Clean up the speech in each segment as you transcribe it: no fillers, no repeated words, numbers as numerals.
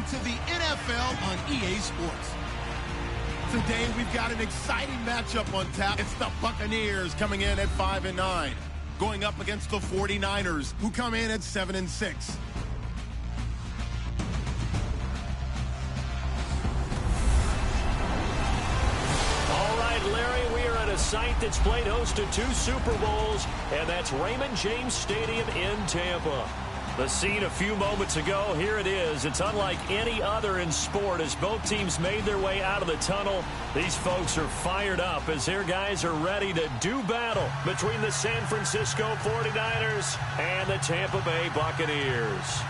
Welcome to the NFL on EA Sports. Today we've got an exciting matchup on tap. It's the Buccaneers coming in at 5-9, going up against the 49ers, who come in at 7-6. All right, Larry, we are at a site that's played host to 2 Super Bowls, and that's Raymond James Stadium in Tampa. The scene a few moments ago, here it is. It's unlike any other in sport as both teams made their way out of the tunnel. These folks are fired up as their guys are ready to do battle between the San Francisco 49ers and the Tampa Bay Buccaneers.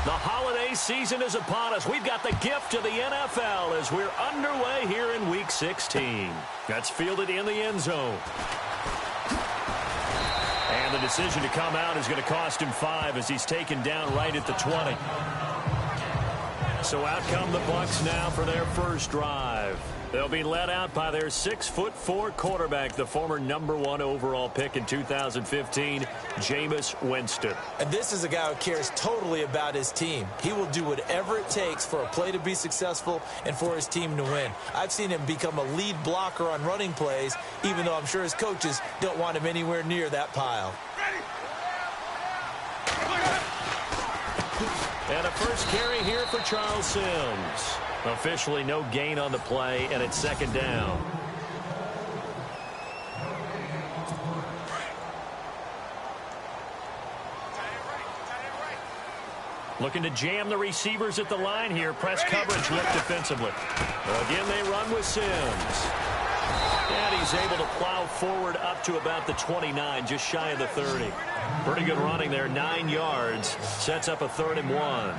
The holiday season is upon us. We've got the gift of the NFL as we're underway here in Week 16. That's fielded in the end zone. And the decision to come out is going to cost him 5 as he's taken down right at the 20. So out come the Bucs now for their first drive. They'll be led out by their 6'4" quarterback, the former #1 overall pick in 2015, Jameis Winston. And this is a guy who cares totally about his team. He will do whatever it takes for a play to be successful and for his team to win. I've seen him become a lead blocker on running plays, even though I'm sure his coaches don't want him anywhere near that pile. And a first carry here for Charles Sims. Officially no gain on the play, and it's second down. Looking to jam the receivers at the line here. Press coverage look defensively. Again, they run with Sims. And he's able to plow forward up to about the 29, just shy of the 30. Pretty good running there, 9 yards. Sets up a 3rd and 1.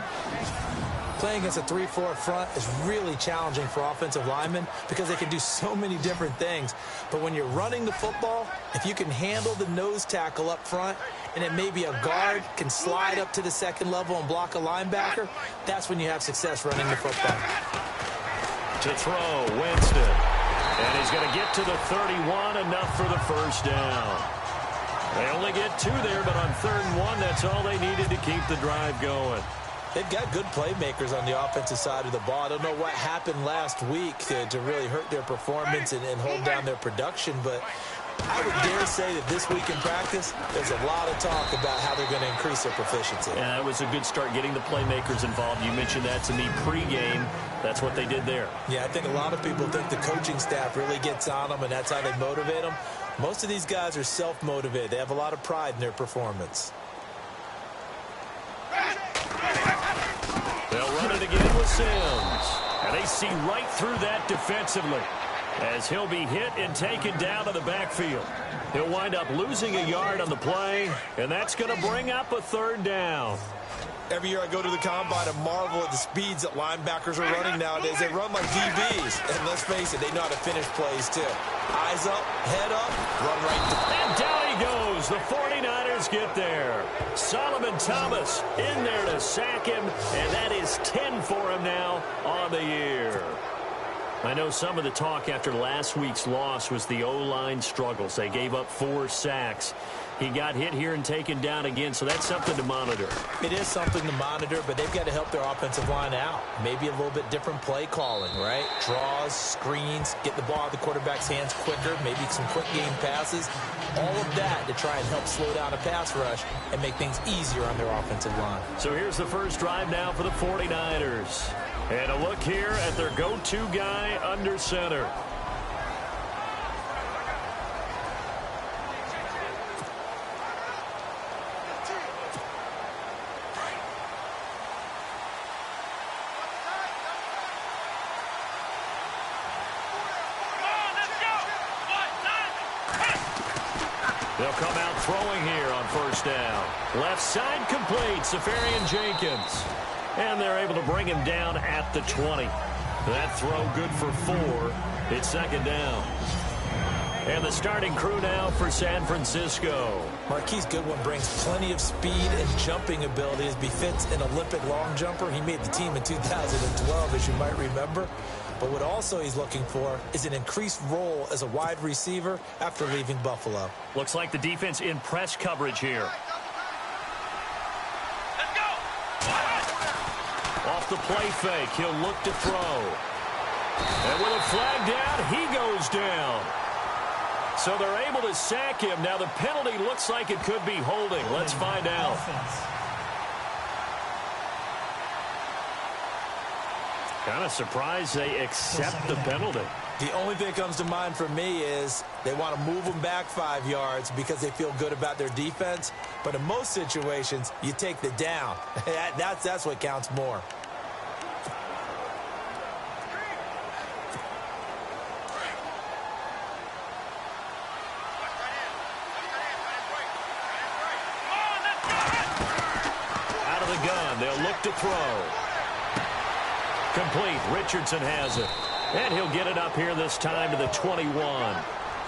Playing against a 3-4 front is really challenging for offensive linemen because they can do so many different things. But when you're running the football, if you can handle the nose tackle up front and then maybe a guard can slide up to the second level and block a linebacker, that's when you have success running the football. To throw, Winston. And he's going to get to the 31, enough for the first down. They only get 2 there, but on 3rd and 1, that's all they needed to keep the drive going. They've got good playmakers on the offensive side of the ball. I don't know what happened last week to really hurt their performance and hold down their production, but I would dare say that this week in practice, there's a lot of talk about how they're going to increase their proficiency. Yeah, it was a good start getting the playmakers involved. You mentioned that to me pregame. That's what they did there. Yeah, I think a lot of people think the coaching staff really gets on them, and that's how they motivate them. Most of these guys are self-motivated. They have a lot of pride in their performance. They'll run it again with Sims. And they see right through that defensively, as he'll be hit and taken down to the backfield. He'll wind up losing a yard on the play, and that's going to bring up a 3rd down. Every year I go to the combine and marvel at the speeds that linebackers are running nowadays. They run like DBs, and let's face it, they know how to finish plays too. Eyes up, head up, run right through. And down he goes. The 49ers get there. Solomon Thomas in there to sack him, and that is 10 for him now on the year. I know some of the talk after last week's loss was the O-line struggles. They gave up 4 sacks. He got hit here and taken down again, so that's something to monitor. It is something to monitor, but they've got to help their offensive line out. Maybe a little bit different play calling, right? Draws, screens, get the ball out of the quarterback's hands quicker, maybe some quick game passes. All of that to try and help slow down a pass rush and make things easier on their offensive line. So here's the first drive now for the 49ers. And a look here at their go-to guy under center. They'll come out throwing here on 1st down. Left side complete, Safarian Jenkins. And they're able to bring him down at the 20. That throw good for 4. It's 2nd down. And the starting crew now for San Francisco. Marquise Goodwin brings plenty of speed and jumping ability as befits an Olympic long jumper. He made the team in 2012, as you might remember. But what also he's looking for is an increased role as a wide receiver after leaving Buffalo. Looks like the defense in press coverage here. Off the play fake, he'll look to throw. And with a flag down, he goes down. So they're able to sack him. Now the penalty looks like it could be holding. Let's find out. Kind of surprised they accept the penalty. The only thing that comes to mind for me is they want to move them back 5 yards because they feel good about their defense. But in most situations, you take the down. That's what counts more. Out of the gun, they'll look to throw. Complete. Richardson has it. And he'll get it up here this time to the 21.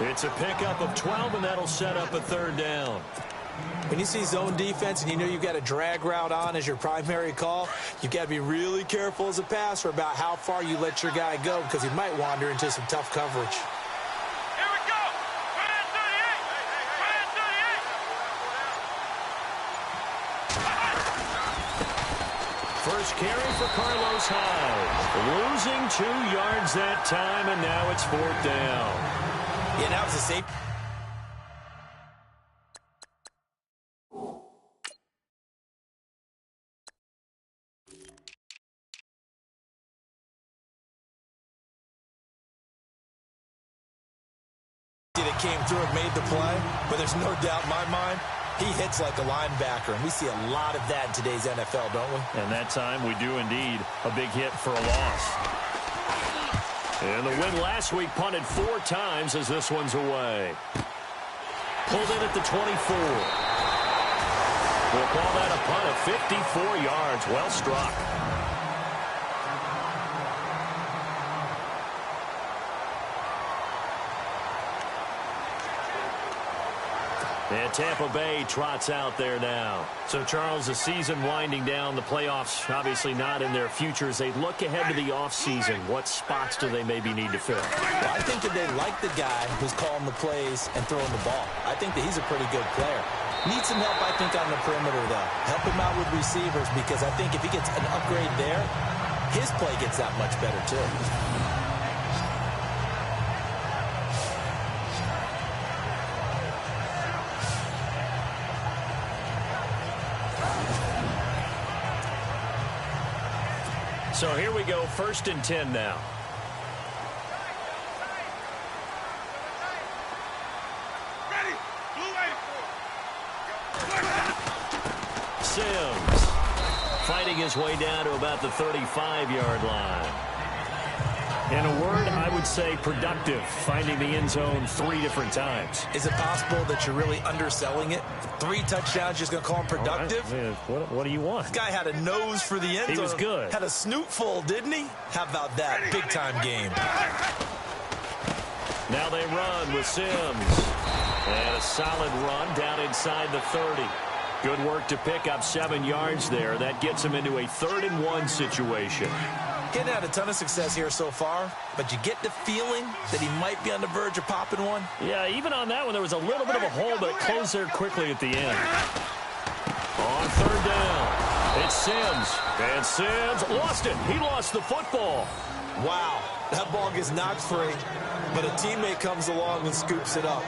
It's a pickup of 12, and that'll set up a 3rd down. When you see zone defense and you know you've got a drag route on as your primary call, you've got to be really careful as a passer about how far you let your guy go because he might wander into some tough coverage. First carry for Carlos Hyde. Losing 2 yards that time, and now it's 4th down. Yeah, that was a safe. That came through and made the play, but there's no doubt in my mind he hits like a linebacker, and we see a lot of that in today's NFL, don't we? And that time we do indeed. A big hit for a loss. And the win last week punted 4 times as this one's away. Pulled in at the 24. We'll call that a punt of 54 yards. Well struck. And Tampa Bay trots out there now. So, Charles, the season winding down, the playoffs obviously not in their future. As they look ahead to the offseason, what spots do they maybe need to fill? Well, I think that they like the guy who's calling the plays and throwing the ball. I think that he's a pretty good player. Needs some help, I think, on the perimeter, though. Help him out with receivers, because I think if he gets an upgrade there, his play gets that much better, too. So here we go, 1st and 10 now. Sims fighting his way down to about the 35-yard line. In a word, I would say productive, finding the end zone 3 different times. Is it possible that you're really underselling it? 3 touchdowns, just going to call him productive? What do you want? This guy had a nose for the end zone. He was good. Had a snoot full, didn't he? How about that? Big-time game. Now they run with Sims. And a solid run down inside the 30. Good work to pick up 7 yards there. That gets him into a 3rd and 1 situation. Getting had a ton of success here so far, but you get the feeling that he might be on the verge of popping one. Yeah, even on that one, there was a little bit of a hole, but it closed there quickly at the end. On 3rd down, it's Sims. And Sims lost it. He lost the football. Wow, that ball gets knocked free, but a teammate comes along and scoops it up.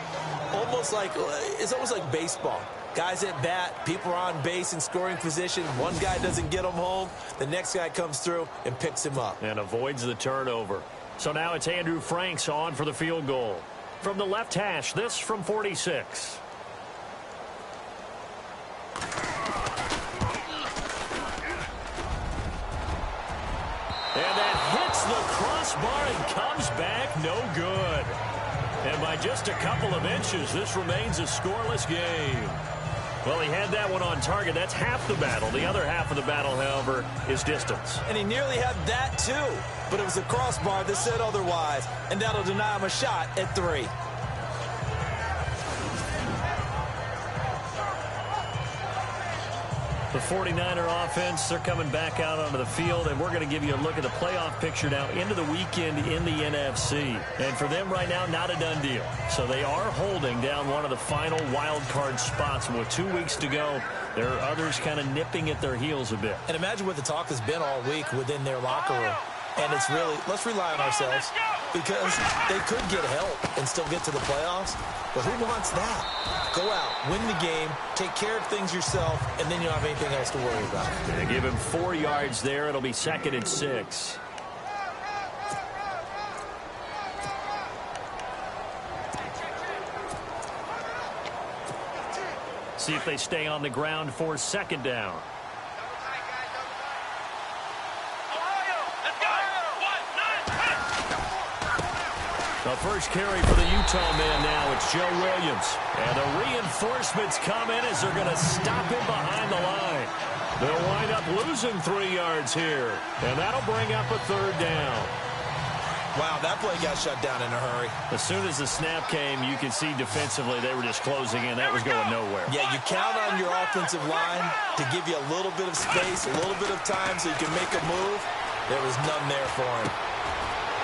It's almost like baseball. Guys at bat, people are on base in scoring position. One guy doesn't get him home. The next guy comes through and picks him up. And avoids the turnover. So now it's Andrew Franks on for the field goal. From the left hash, this from 46. And that hits the crossbar and comes back no good. And by just a couple of inches, this remains a scoreless game. Well, he had that one on target. That's half the battle. The other half of the battle, however, is distance. And he nearly had that, too. But it was a crossbar that said otherwise. And that'll deny him a shot at 3. The 49er offense, they're coming back out onto the field, and we're going to give you a look at the playoff picture now into the weekend in the NFC. And for them right now, not a done deal. So they are holding down one of the final wild card spots. And with 2 weeks to go, there are others kind of nipping at their heels a bit. And imagine what the talk has been all week within their locker room. And it's really, let's rely on ourselves, because they could get help and still get to the playoffs. But who wants that? Go out, win the game, take care of things yourself, and then you don't have anything else to worry about. They give him 4 yards there. It'll be 2nd and 6. See if they stay on the ground for 2nd down. The first carry for the Utah man now, it's Joe Williams. And the reinforcements come in as they're going to stop him behind the line. They'll wind up losing 3 yards here. And that'll bring up a 3rd down. Wow, that play got shut down in a hurry. As soon as the snap came, you can see defensively they were just closing in. That was going nowhere. Yeah, you count on your offensive line to give you a little bit of space, a little bit of time so you can make a move. There was none there for him.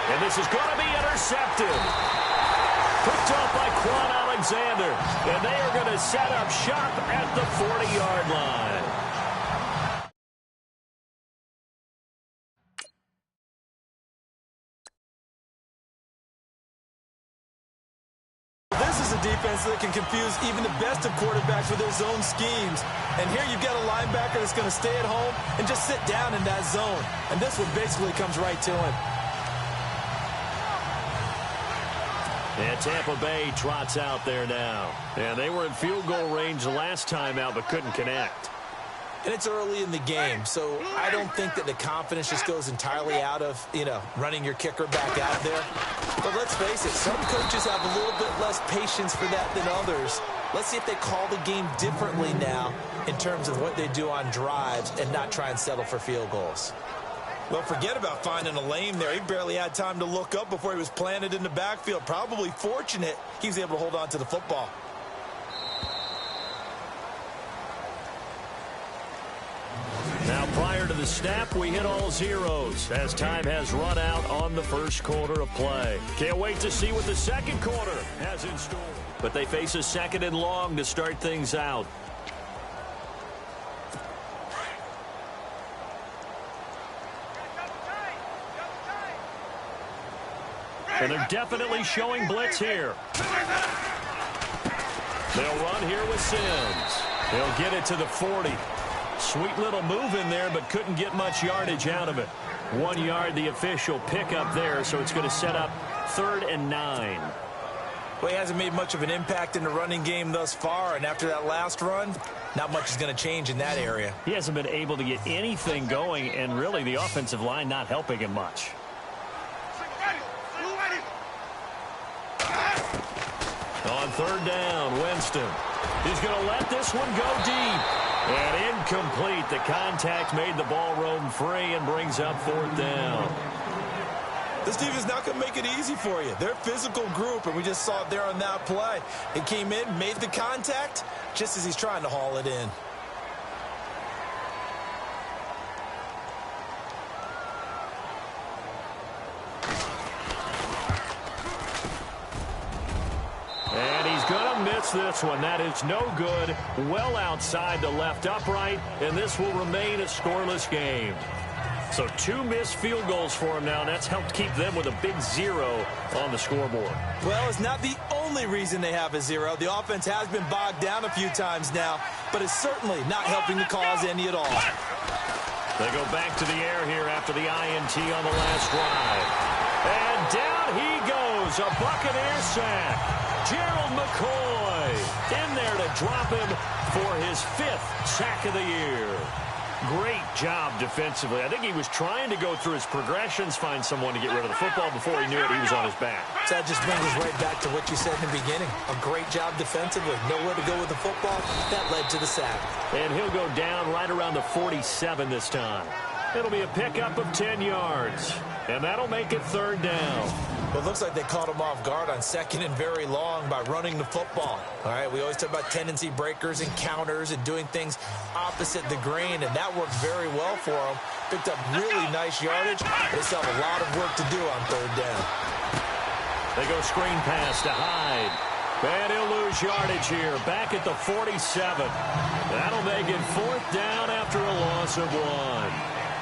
And this is going to be intercepted. Picked off by Quan Alexander. And they are going to set up shop at the 40-yard line. This is a defense that can confuse even the best of quarterbacks with their zone schemes. And here you've got a linebacker that's going to stay at home and just sit down in that zone. And this one basically comes right to him. And Tampa Bay trots out there now. And they were in field goal range the last time out but couldn't connect. And it's early in the game, so I don't think that the confidence just goes entirely out of, running your kicker back out there. But let's face it, some coaches have a little bit less patience for that than others. Let's see if they call the game differently now in terms of what they do on drives and not try and settle for field goals. Well, forget about finding a lane there. He barely had time to look up before he was planted in the backfield. Probably fortunate he was able to hold on to the football. Now, prior to the snap, we hit all zeros as time has run out on the first quarter of play. Can't wait to see what the second quarter has in store. But they face a second and long to start things out. And they're definitely showing blitz here. They'll run here with Sims. They'll get it to the 40. Sweet little move in there, but couldn't get much yardage out of it. 1 yard, the official pickup there, so it's going to set up 3rd and 9. Well, he hasn't made much of an impact in the running game thus far, and after that last run, not much is going to change in that area. He hasn't been able to get anything going, and really the offensive line not helping him much. On 3rd down, Winston. He's going to let this one go deep. And incomplete. The contact made the ball roam free and brings up 4th down. This team is not going to make it easy for you. They're a physical group, and we just saw it there on that play. It came in, made the contact, just as he's trying to haul it in. And he's going to miss this one. That is no good. Well outside the left upright, and this will remain a scoreless game. So 2 missed field goals for him now, and that's helped keep them with a big 0 on the scoreboard. Well, it's not the only reason they have a 0. The offense has been bogged down a few times now, but it's certainly not helping the cause any at all. They go back to the air here after the INT on the last drive. And down he goes, a Buccaneer sack. Gerald McCoy in there to drop him for his 5th sack of the year. Great job defensively. I think he was trying to go through his progressions, find someone to get rid of the football. Before he knew it, he was on his back. So that just brings us right back to what you said in the beginning. A great job defensively. Nowhere to go with the football. That led to the sack. And he'll go down right around the 47 this time. It'll be a pickup of 10 yards. And that'll make it 3rd down. Well, it looks like they caught him off guard on 2nd and very long by running the football. All right, we always talk about tendency breakers and counters and doing things opposite the grain, and that worked very well for him. Picked up really nice yardage. They still have a lot of work to do on 3rd down. They go screen pass to Hyde. And he'll lose yardage here. Back at the 47. That'll make it 4th down after a loss of 1.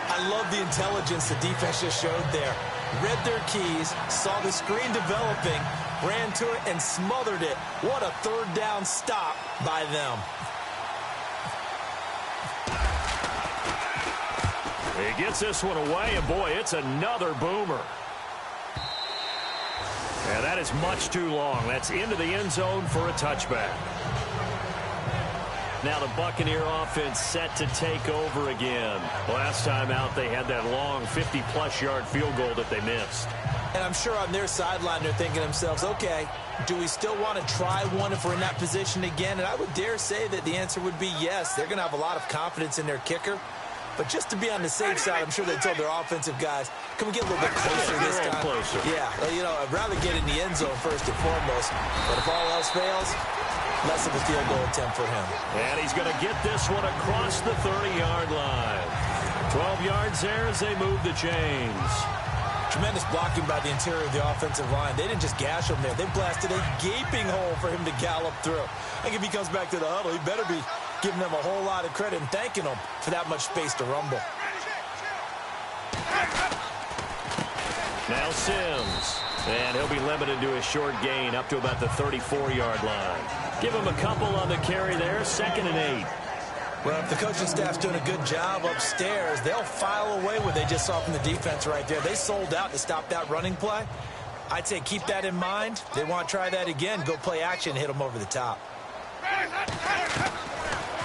I love the intelligence the defense just showed there. Read their keys, saw the screen developing, ran to it, and smothered it. What a 3rd down stop by them. He gets this one away, and boy, it's another boomer. And that is much too long. That's into the end zone for a touchback. Now the Buccaneer offense set to take over again. Last time out, they had that long 50-plus yard field goal that they missed. And I'm sure on their sideline, they're thinking to themselves, okay, do we still want to try one if we're in that position again? And I would dare say that the answer would be yes. They're going to have a lot of confidence in their kicker. But just to be on the safe side, I'm sure they told their offensive guys, can we get a little bit closer this time? Closer. Yeah, well, you know, I'd rather get in the end zone first and foremost. But if all else fails, less of a field goal attempt for him. And he's going to get this one across the 30-yard line. 12 yards there as they move the chains. Tremendous blocking by the interior of the offensive line. They didn't just gash him there. They blasted a gaping hole for him to gallop through. I think if he comes back to the huddle, he better be giving them a whole lot of credit and thanking them for that much space to rumble. Now Sims. And he'll be limited to a short gain up to about the 34-yard line. Give him a couple on the carry there, 2nd and 8. Well, if the coaching staff's doing a good job upstairs, they'll file away what they just saw from the defense right there. They sold out to stop that running play. I'd say keep that in mind. They want to try that again, go play action, hit them over the top.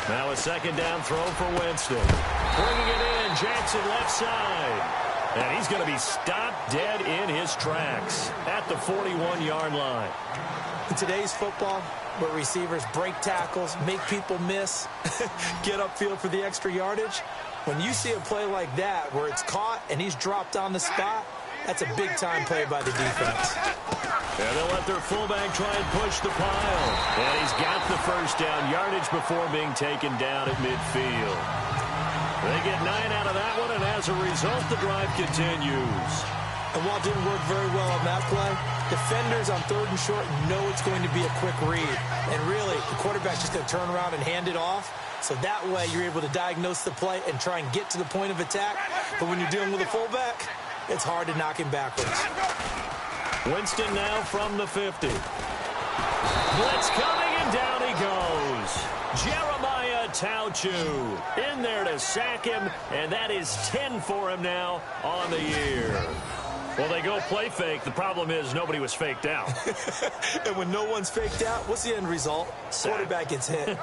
Now a 2nd down throw for Winston. Bringing it in, Jackson left side. And he's going to be stopped dead in his tracks at the 41-yard line. In today's football, where receivers break tackles, make people miss, get upfield for the extra yardage, when you see a play like that where it's caught and he's dropped on the spot, that's a big-time play by the defense. And they'll let their fullback try and push the pile. And he's got the 1st down yardage before being taken down at midfield. They get 9 out of that one, and as a result, the drive continues. And while it didn't work very well on that play, defenders on 3rd and short know it's going to be a quick read. And really, the quarterback's just going to turn around and hand it off. So that way, you're able to diagnose the play and try and get to the point of attack. But when you're dealing with a fullback, it's hard to knock him backwards. Winston now from the 50. Blitz coming, and down he goes. Jeremiah Tauchu in there to sack him, and that is 10 for him now on the year. Well, they go play fake. The problem is nobody was faked out. And when no one's faked out, what's the end result? Sack. Quarterback gets hit.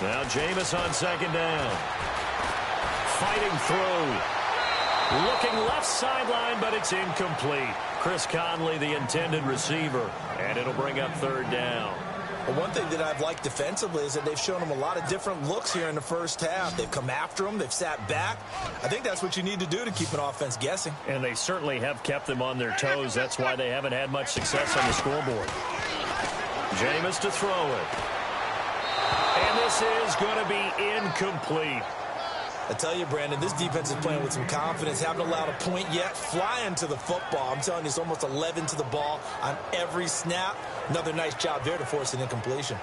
Now Jameis on 2nd down. Fighting through. Looking left sideline, but it's incomplete. Chris Conley, the intended receiver. And it'll bring up 3rd down. Well, one thing that I've liked defensively is that they've shown them a lot of different looks here in the first half. They've come after them. They've sat back. I think that's what you need to do to keep an offense guessing. And they certainly have kept them on their toes. That's why they haven't had much success on the scoreboard. Jameis to throw it. And this is going to be incomplete. I tell you, Brandon, this defense is playing with some confidence. Haven't allowed a point yet. Flying to the football. I'm telling you, it's almost 11 to the ball on every snap. Another nice job there to force an incompletion.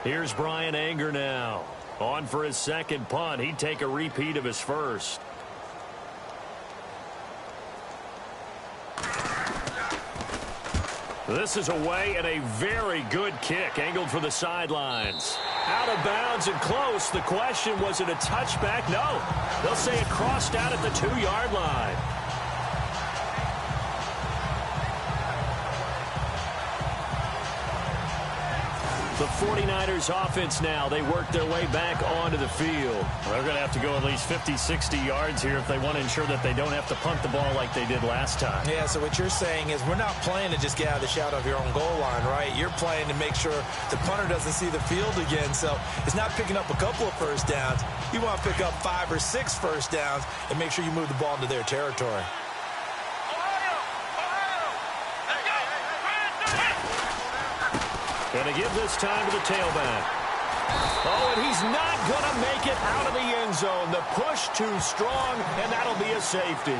Here's Brian Anger now. On for his 2nd punt. He'd take a repeat of his first. This is away and a very good kick. Angled for the sidelines. Out of bounds and close. The question, was it a touchback? No. They'll say it crossed out at the 2-yard line. The 49ers offense now. They work their way back onto the field. They're going to have to go at least 50, 60 yards here if they want to ensure that they don't have to punt the ball like they did last time. Yeah, so what you're saying is we're not playing to just get out of the shadow of your own goal line, right? You're playing to make sure the punter doesn't see the field again. So it's not picking up a couple of first downs. You want to pick up 5 or 6 first downs and make sure you move the ball into their territory. Going to give this time to the tailback. Oh, and he's not going to make it out of the end zone. The push too strong, and that'll be a safety.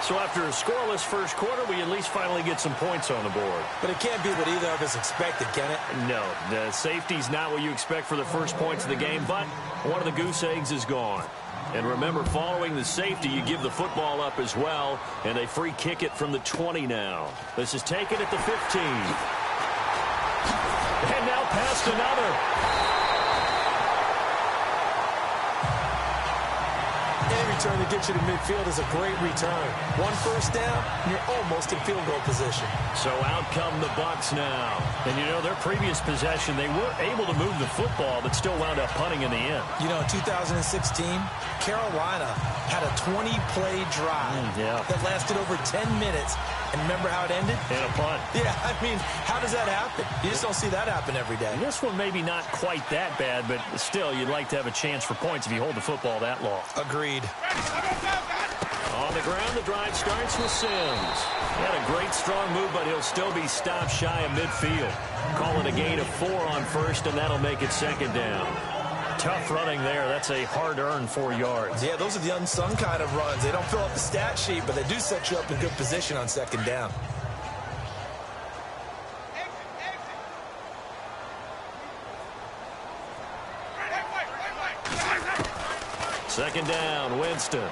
So after a scoreless first quarter, we at least finally get some points on the board. But it can't be what either of us expected, can it? No, the safety's not what you expect for the first points of the game, but one of the goose eggs is gone. And remember, following the safety, you give the football up as well, and they free kick it from the 20 now. This is taken at the 15. And now past another. Any return that gets you to midfield is a great return. 1 first down, and you're almost in field goal position. So out come the Bucs now. And, you know, their previous possession, they were able to move the football, but still wound up punting in the end. You know, in 2016, Carolina had a 20-play drive that lasted over 10 minutes. And remember how it ended? In a punt. Yeah, I mean, how does that happen? You just don't see that happen every day. And this one maybe not quite that bad, but still, you'd like to have a chance for points if you hold the football that long. Agreed. On the ground, the drive starts with Sims. He had a great, strong move, but he'll still be stopped shy of midfield. Call it a gain of 4 on first, and that'll make it 2nd down. Tough running there. That's a hard-earned 4 yards. Yeah, those are the unsung kind of runs. They don't fill up the stat sheet, but they do set you up in good position on 2nd down. Second down, Winston.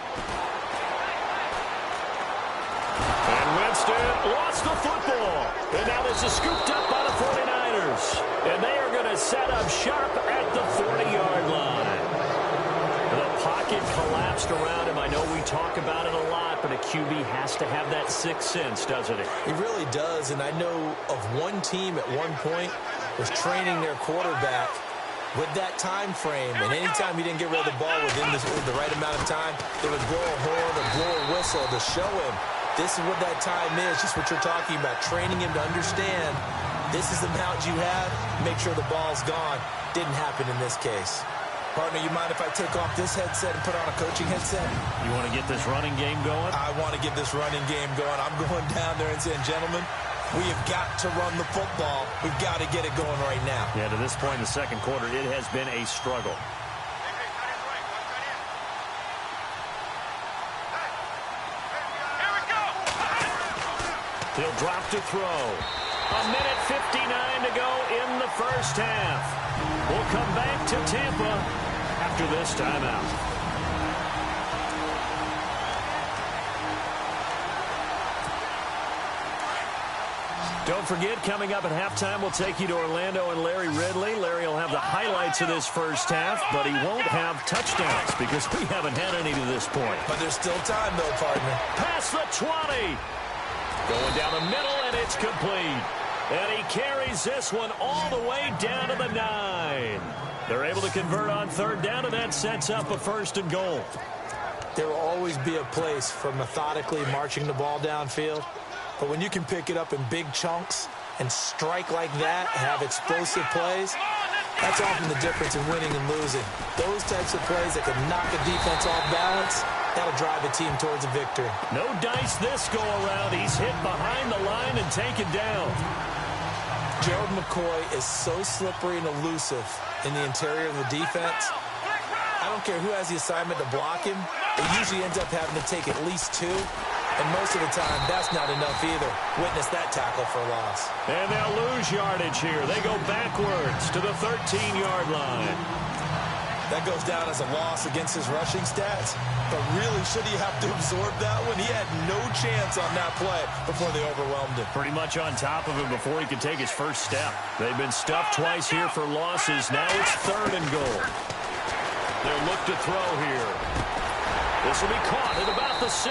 And Winston lost the football. And now this is scooped up by the 49ers. And they are going to set up shop at the 40-yard line. The pocket collapsed around him. I know we talk about it a lot, but a QB has to have that sixth sense, doesn't it? He really does. And I know of one team at one point was training their quarterback with that time frame, and anytime he didn't get rid of the ball within the right amount of time, they would blow a horn or blow a whistle to show him this is what that time is, just what you're talking about, training him to understand this is the amount you have, make sure the ball's gone. Didn't happen in this case. Partner, you mind if I take off this headset and put on a coaching headset? You want to get this running game going? I want to get this running game going. I'm going down there and saying, gentlemen, we have got to run the football. We've got to get it going right now. Yeah, to this point in the second quarter, it has been a struggle. He'll drop to throw. A minute 59 to go in the first half. We'll come back to Tampa after this timeout. Don't forget, coming up at halftime, we'll take you to Orlando and Larry Ridley. Larry will have the highlights of this first half, but he won't have touchdowns because we haven't had any to this point. But there's still time, though, partner. Past the 20. Going down the middle, and it's complete. And he carries this one all the way down to the 9. They're able to convert on third down, and that sets up a 1st and goal. There will always be a place for methodically marching the ball downfield. But when you can pick it up in big chunks and strike like that, have explosive plays, that's often the difference in winning and losing. Those types of plays that can knock a defense off balance, that'll drive a team towards a victory. No dice this go-around. He's hit behind the line and taken down. Gerald McCoy is so slippery and elusive in the interior of the defense. I don't care who has the assignment to block him. It usually ends up having to take at least 2. And most of the time, that's not enough either. Witness that tackle for a loss. And they'll lose yardage here. They go backwards to the 13-yard line. That goes down as a loss against his rushing stats. But really, should he have to absorb that one? He had no chance on that play before they overwhelmed him. Pretty much on top of him before he could take his first step. They've been stuffed twice here for losses. Now it's 3rd and goal. They'll look to throw here. This will be caught at about the 6.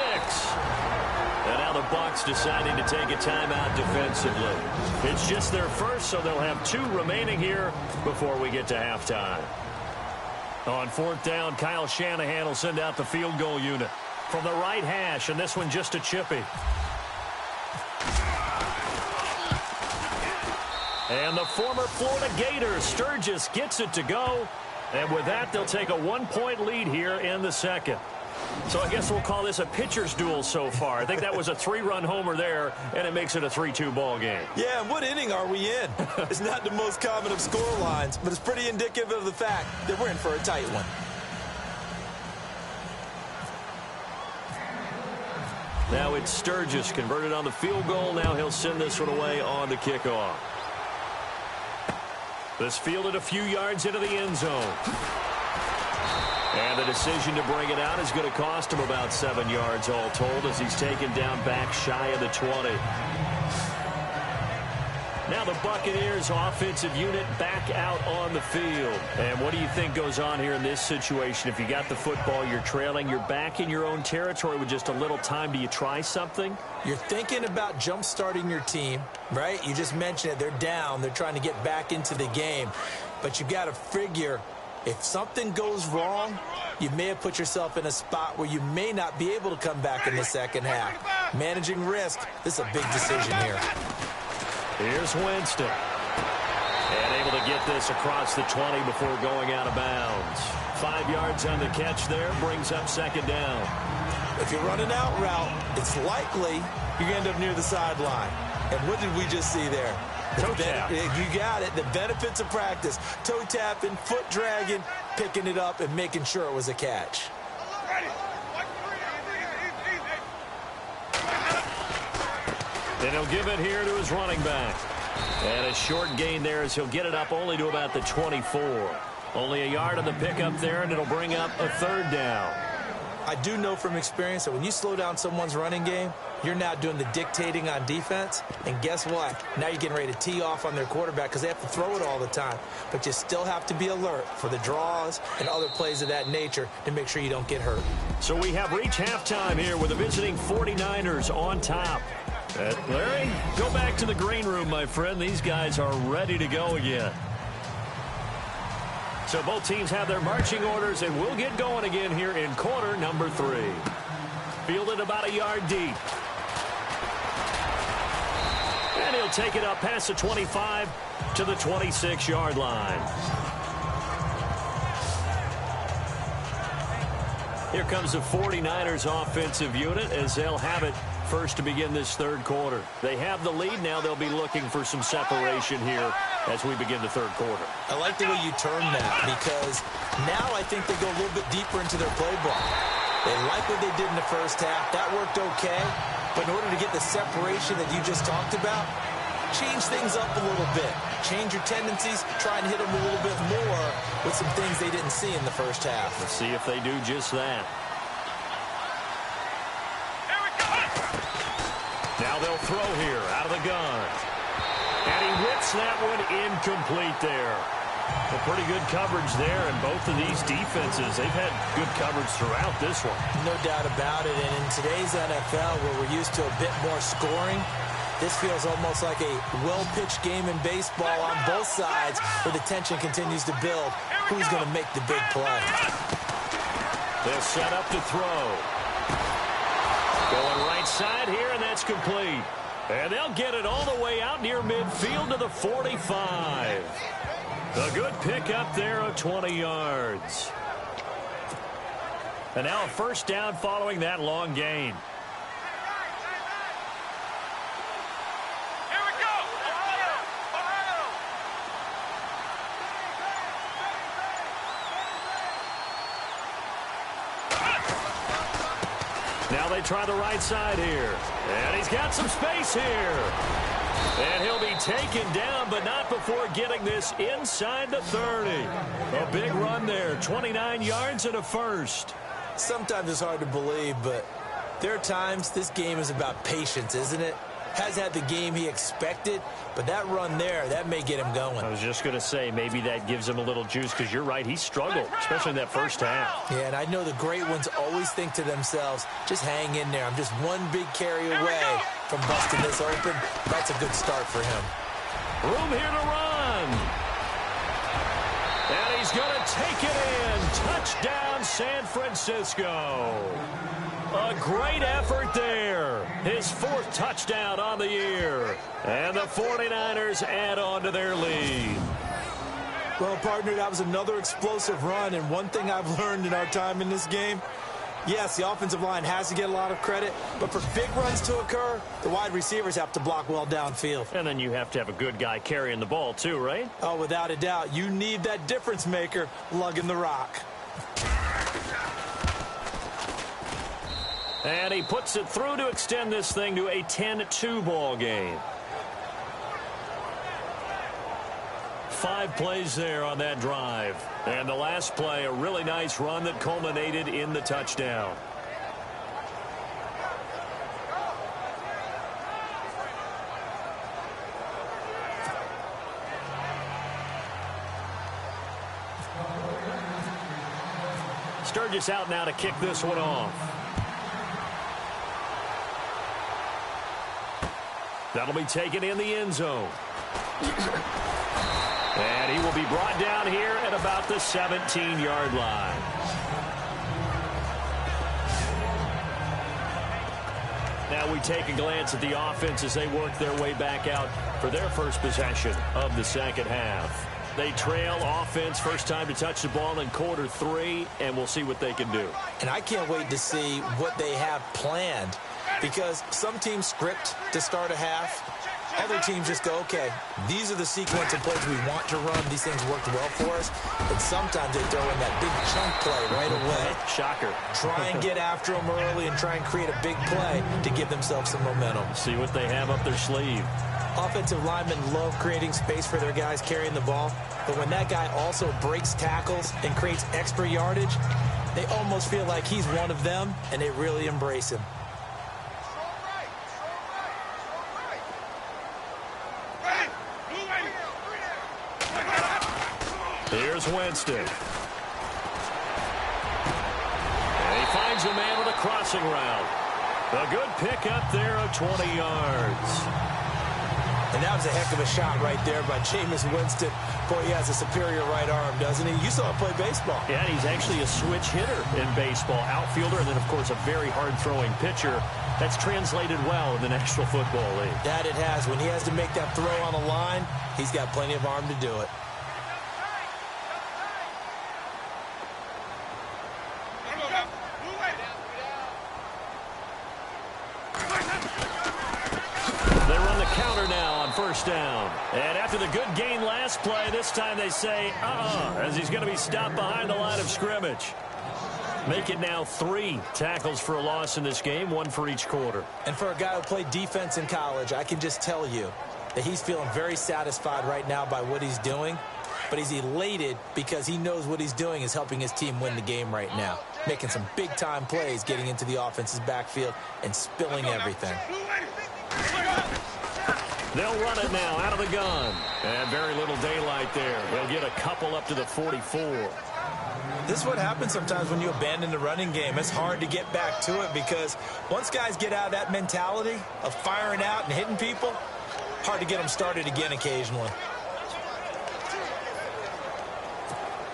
And now the Bucs deciding to take a timeout defensively. It's just their first, so they'll have 2 remaining here before we get to halftime. On 4th down, Kyle Shanahan will send out the field goal unit from the right hash, and this one just a chippy. And the former Florida Gator, Sturgis, gets it to go. And with that, they'll take a 1-point lead here in the second. So I guess we'll call this a pitcher's duel so far. I think that was a 3-run homer there, and it makes it a 3-2 ball game. Yeah, and what inning are we in? It's not the most common of score lines, but it's pretty indicative of the fact that we're in for a tight one. Now it's Sturgis converted on the field goal. Now he'll send this one away on the kickoff. This fielded a few yards into the end zone. And the decision to bring it out is going to cost him about 7 yards all told as he's taken down back shy of the 20. Now the Buccaneers offensive unit back out on the field. And what do you think goes on here in this situation? If you got the football, you're trailing, you're back in your own territory with just a little time. Do you try something? You're thinking about jump-starting your team, right? You just mentioned it. They're down. They're trying to get back into the game. But you got to figure if something goes wrong, you may have put yourself in a spot where you may not be able to come back in the second half. Managing risk, this is a big decision here. Here's Winston. And able to get this across the 20 before going out of bounds. 5 yards on the catch there, brings up 2nd down. If you're running out route, it's likely you're going to end up near the sideline. And what did we just see there? Toe tap. You got it. The benefits of practice. Toe tapping, foot dragging, picking it up, and making sure it was a catch. Then he'll give it here to his running back. And a short gain there as he'll get it up only to about the 24. Only a yard on the pickup there, and it'll bring up a 3rd down. I do know from experience that when you slow down someone's running game, you're now doing the dictating on defense. And guess what? Now you're getting ready to tee off on their quarterback because they have to throw it all the time. But you still have to be alert for the draws and other plays of that nature to make sure you don't get hurt. So we have reached halftime here with the visiting 49ers on top. Larry, go back to the green room, my friend. These guys are ready to go again. So both teams have their marching orders, and we'll get going again here in quarter number 3. Fielded about a yard deep. And he'll take it up past the 25 to the 26-yard line. Here comes the 49ers offensive unit as they'll have it first to begin this third quarter. They have the lead. Now they'll be looking for some separation here as we begin the third quarter. I like the way you term that, because now I think they go a little bit deeper into their playbook. They like what they did in the first half. That worked okay. But in order to get the separation that you just talked about, change things up a little bit. Change your tendencies. Try and hit them a little bit more with some things they didn't see in the first half. Let's see if they do just that. Now they'll throw here out of the gun. And he whips that one incomplete there. Well, pretty good coverage there, and both of these defenses, they've had good coverage throughout this one. No doubt about it, and in today's NFL, where we're used to a bit more scoring, this feels almost like a well-pitched game in baseball on both sides, where the tension continues to build. Who's going to make the big play? They'll set up to throw. Going right side here, and that's complete. And they'll get it all the way out near midfield to the 45. A good pickup there of 20 yards. And now a first down following that long gain. Now they try the right side here. And he's got some space here. And he'll be taken down, but not before getting this inside the 30. A big run there, 29 yards and a first. Sometimes it's hard to believe, but there are times this game is about patience, isn't it? Has had the game he expected, but that run there, that may get him going. I was just going to say, maybe that gives him a little juice, because you're right, he struggled, especially in that first half. Yeah, and I know the great ones always think to themselves, just hang in there. I'm just one big carry away from busting this open. That's a good start for him. Room here to run. And he's going to take it in. Touchdown, San Francisco. A great effort there. His 4th touchdown on the year. And the 49ers add on to their lead. Well, partner, that was another explosive run. And one thing I've learned in our time in this game, yes, the offensive line has to get a lot of credit, but for big runs to occur, the wide receivers have to block well downfield. And then you have to have a good guy carrying the ball too, right? Oh, without a doubt. You need that difference maker lugging the rock. And he puts it through to extend this thing to a 10-2 ball game. 5 plays there on that drive. And the last play, a really nice run that culminated in the touchdown. Sturgis out now to kick this one off. That'll be taken in the end zone. And he will be brought down here at about the 17-yard line. Now we take a glance at the offense as they work their way back out for their first possession of the second half. They trail offense, first time to touch the ball in quarter 3, and we'll see what they can do. And I can't wait to see what they have planned, because some teams script to start a half. Other teams just go, okay, these are the sequence of plays we want to run. These things worked well for us. But sometimes they throw in that big chunk play right away. Shocker. Try and get after them early and try and create a big play to give themselves some momentum. See what they have up their sleeve. Offensive linemen love creating space for their guys carrying the ball. But when that guy also breaks tackles and creates extra yardage, they almost feel like he's one of them, and they really embrace him. Here's Winston. And he finds a man with a crossing route. A good pickup there of 20 yards. And that was a heck of a shot right there by Jameis Winston. Boy, he has a superior right arm, doesn't he? You saw him play baseball. Yeah, and he's actually a switch hitter in baseball. Outfielder, and then, of course, a very hard-throwing pitcher. That's translated well in the National Football League. That it has. When he has to make that throw on a line, he's got plenty of arm to do it. First down. And after the good gain last play, this time they say, as he's going to be stopped behind the line of scrimmage. Make it now 3 tackles for a loss in this game, 1 for each quarter. And for a guy who played defense in college, I can just tell you that he's feeling very satisfied right now by what he's doing. But he's elated because he knows what he's doing is helping his team win the game right now. Making some big-time plays, getting into the offense's backfield and spilling everything. They'll run it now out of the gun. And very little daylight there. They'll get a couple up to the 44. This is what happens sometimes when you abandon the running game. It's hard to get back to it because once guys get out of that mentality of firing out and hitting people, hard to get them started again occasionally.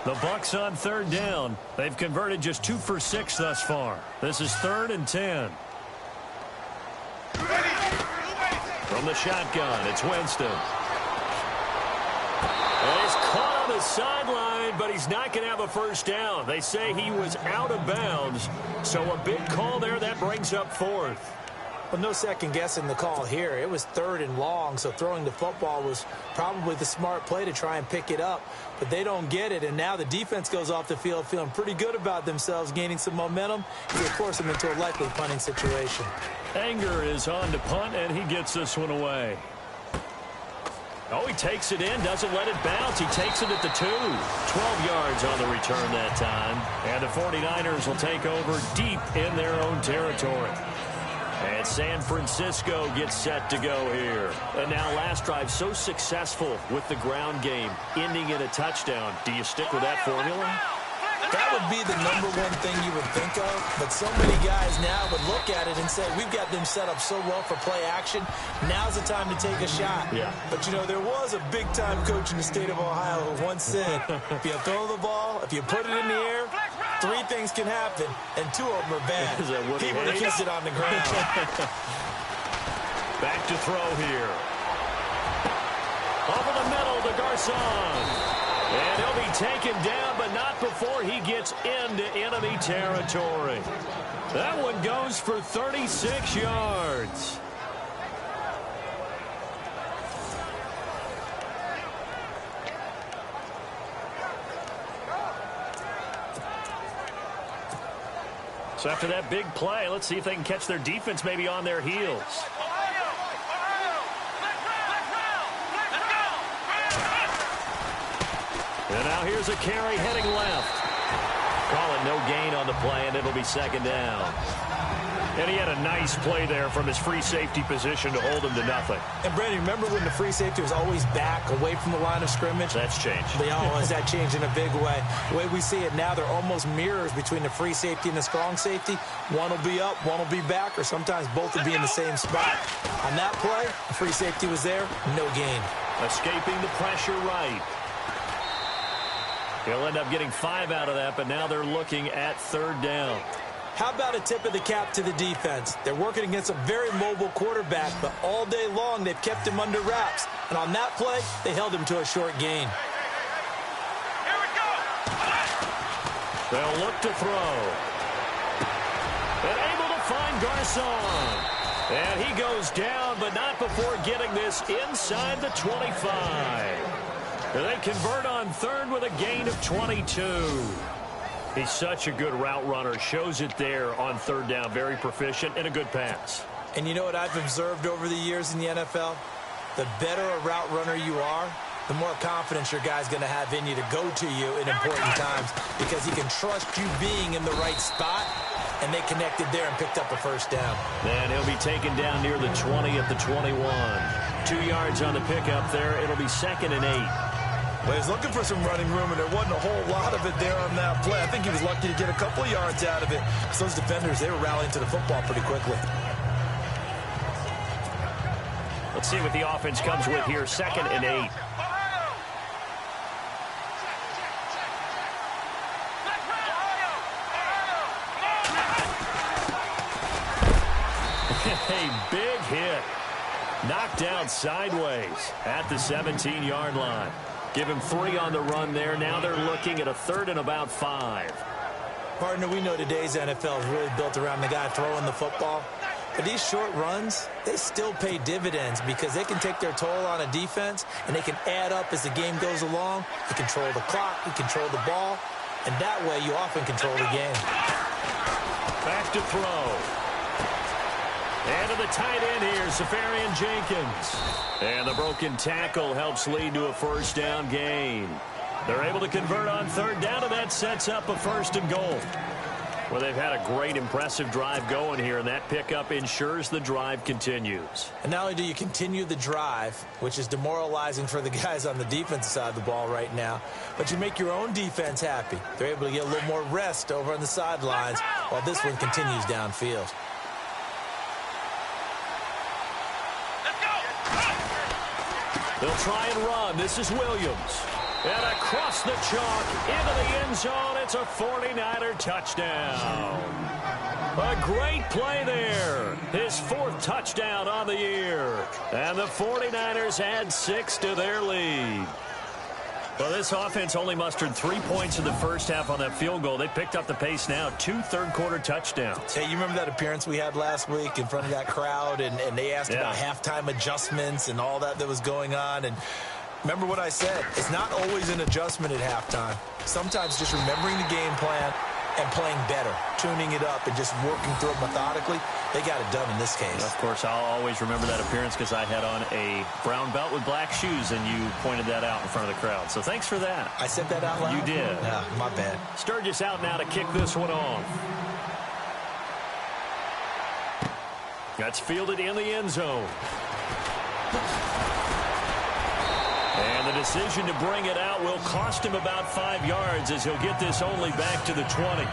The Bucs on third down. They've converted just 2 for 6 thus far. This is 3rd and 10. From the shotgun, it's Winston. And he's caught on the sideline, but he's not going to have a first down. They say he was out of bounds, so a big call there that brings up 4th. Well, no second guessing the call here. It was 3rd and long, so throwing the football was probably the smart play to try and pick it up. But they don't get it, and now the defense goes off the field feeling pretty good about themselves, gaining some momentum. They force them into a likely punting situation. Anger is on to punt, and he gets this one away. Oh, he takes it in, doesn't let it bounce. He takes it at the 2. 12 yards on the return that time. And the 49ers will take over deep in their own territory. And San Francisco gets set to go here. And now last drive so successful with the ground game, ending in a touchdown. Do you stick with that formula? That would be the #1 thing you would think of, but so many guys now would look at it and say, we've got them set up so well for play action, now's the time to take a shot. Yeah. But, you know, there was a big-time coach in the state of Ohio who once said, if you throw the ball, if you put it in the air, 3 things can happen, and 2 of them are bad. He would have kissed it on the ground. Back to throw here. Over the middle to Garcon. And he'll be taken down, but not before he gets into enemy territory. That one goes for 36 yards. So after that big play, let's see if they can catch their defense maybe on their heels. And now here's a carry heading left. Call it no gain on the play, and it'll be 2nd down. And he had a nice play there from his free safety position to hold him to nothing. And, Brandon, remember when the free safety was always back, away from the line of scrimmage? That's changed. Has that changed in a big way? The way we see it now, they're almost mirrors between the free safety and the strong safety. One will be up, one will be back, or sometimes both will be in the same spot. On that play, the free safety was there, no gain. Escaping the pressure right. He'll end up getting 5 out of that, but now they're looking at 3rd down. How about a tip of the cap to the defense? They're working against a very mobile quarterback, but all day long they've kept him under wraps. And on that play, they held him to a short gain. Here we go. They'll look to throw. And able to find Garcon. And he goes down, but not before getting this inside the 25. They convert on 3rd with a gain of 22. He's such a good route runner. Shows it there on 3rd down. Very proficient and a good pass. And you know what I've observed over the years in the NFL? The better a route runner you are, the more confidence your guy's going to have in you to go to you in important times because he can trust you being in the right spot, and they connected there and picked up a 1st down. And he'll be taken down near the 20 at the 21. 2 yards on the pickup there. It'll be 2nd and 8. Well, he was looking for some running room, and there wasn't a whole lot of it there on that play. I think he was lucky to get a couple of yards out of it. So those defenders, they were rallying to the football pretty quickly. Let's see what the offense comes with here. 2nd and 8. A big hit. Knocked down sideways at the 17-yard line. Give him 3 on the run there. Now they're looking at a 3rd and about 5. Partner, we know today's NFL is really built around the guy throwing the football. But these short runs, they still pay dividends because they can take their toll on a defense, and they can add up as the game goes along. You control the clock, you control the ball, and that way you often control the game. Back to throw. And to the tight end here, Safarian Jenkins. And the broken tackle helps lead to a 1st down gain. They're able to convert on 3rd down, and that sets up a 1st and goal. Well, they've had a great, impressive drive going here, and that pickup ensures the drive continues. And not only do you continue the drive, which is demoralizing for the guys on the defensive side of the ball right now, but you make your own defense happy. They're able to get a little more rest over on the sidelines while this one continues downfield. They'll try and run. This is Williams. And across the chalk into the end zone. It's a 49er touchdown. A great play there. His 4th touchdown on the year. And the 49ers add 6 to their lead. Well, this offense only mustered 3 points in the first half on that field goal. They picked up the pace now. 2 third-quarter touchdowns. Hey, you remember that appearance we had last week in front of that crowd, and they asked about halftime adjustments and all that was going on, and remember what I said. It's not always an adjustment at halftime. Sometimes just remembering the game plan and playing better, tuning it up and just working through it methodically. They got it done in this case. Of course, I'll always remember that appearance because I had on a brown belt with black shoes, and you pointed that out in front of the crowd. So thanks for that. I said that out loud? You did. Yeah, my bad. Sturgis out now to kick this one off. That's fielded in the end zone. And the decision to bring it out will cost him about 5 yards as he'll get this only back to the 20.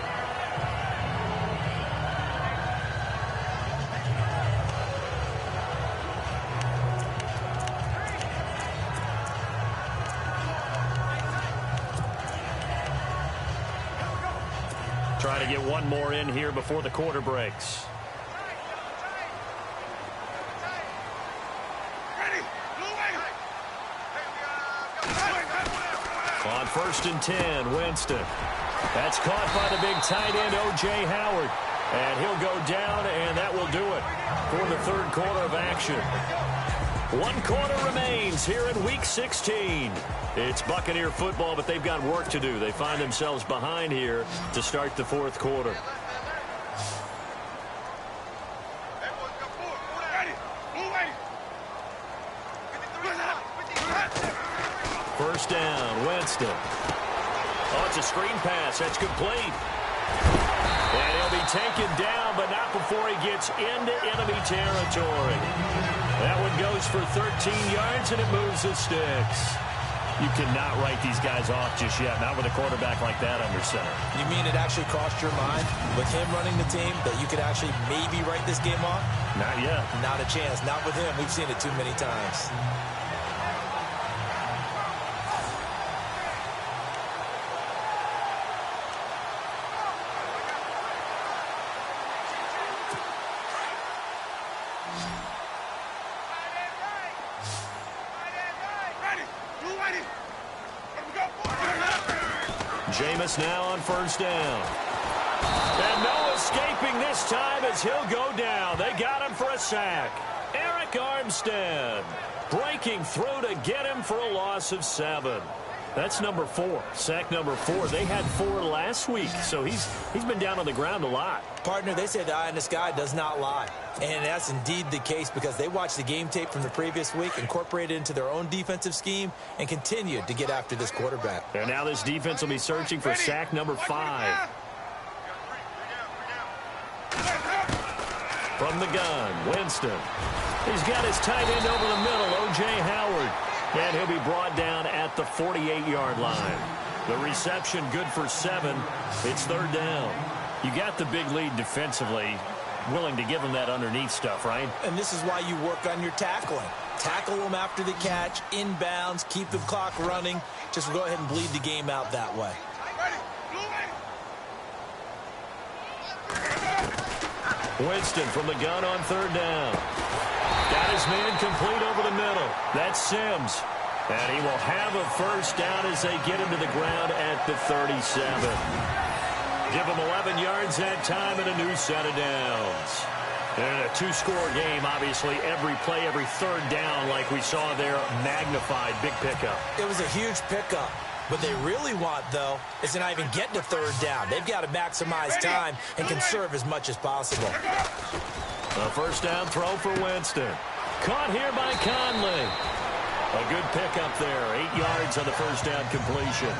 Try to get one more in here before the quarter breaks. On 1st and 10, Winston. That's caught by the big tight end, O.J. Howard. And he'll go down, and that will do it for the 3rd quarter of action. 1 quarter remains here in Week 16. It's Buccaneer football, but they've got work to do. They find themselves behind here to start the 4th quarter. First down, Winston. Oh, it's a screen pass. That's complete. And he'll be taken down, but not before he gets into enemy territory. That one goes for 13 yards, and it moves the sticks. You cannot write these guys off just yet, not with a quarterback like that under center. You mean it actually crossed your mind with him running the team that you could actually maybe write this game off? Not yet. Not a chance. Not with him. We've seen it too many times. Jameis now on first down. And no escaping this time as he'll go down. They got him for a sack. Eric Armstead breaking through to get him for a loss of 7. That's number 4. Sack number 4. They had 4 last week, so he's been down on the ground a lot. Partner, they say the eye in the sky does not lie. And that's indeed the case because they watched the game tape from the previous week, incorporated it into their own defensive scheme, and continued to get after this quarterback. And now this defense will be searching for sack number 5. From the gun, Winston. He's got his tight end over the middle, O.J. Howard. And he'll be brought down at the 48-yard line. The reception good for 7. It's third down. You got the big lead defensively, willing to give him that underneath stuff, right? And this is why you work on your tackling. Tackle them after the catch, inbounds, keep the clock running. Just go ahead and bleed the game out that way. Winston from the gun on third down. Got his man complete over the middle. That's Sims. And he will have a first down as they get him to the ground at the 37. Give him 11 yards that time and a new set of downs. And a two-score game, obviously, every play, every third down, like we saw there, magnified, big pickup. It was a huge pickup. What they really want, though, is to not even get to third down. They've got to maximize time and conserve as much as possible. A first down throw for Winston. Caught here by Conley. A good pickup there. 8 yards on the first down completion.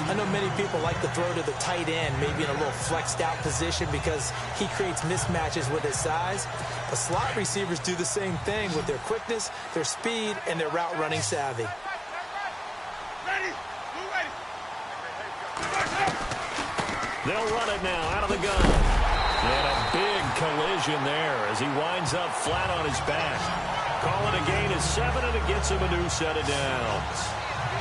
I know many people like to throw to the tight end, maybe in a little flexed out position because he creates mismatches with his size. The slot receivers do the same thing with their quickness, their speed, and their route running savvy. They'll run it now out of the gun. And a big collision there as he winds up flat on his back. Call it a gain of 7, and it gets him a new set of downs.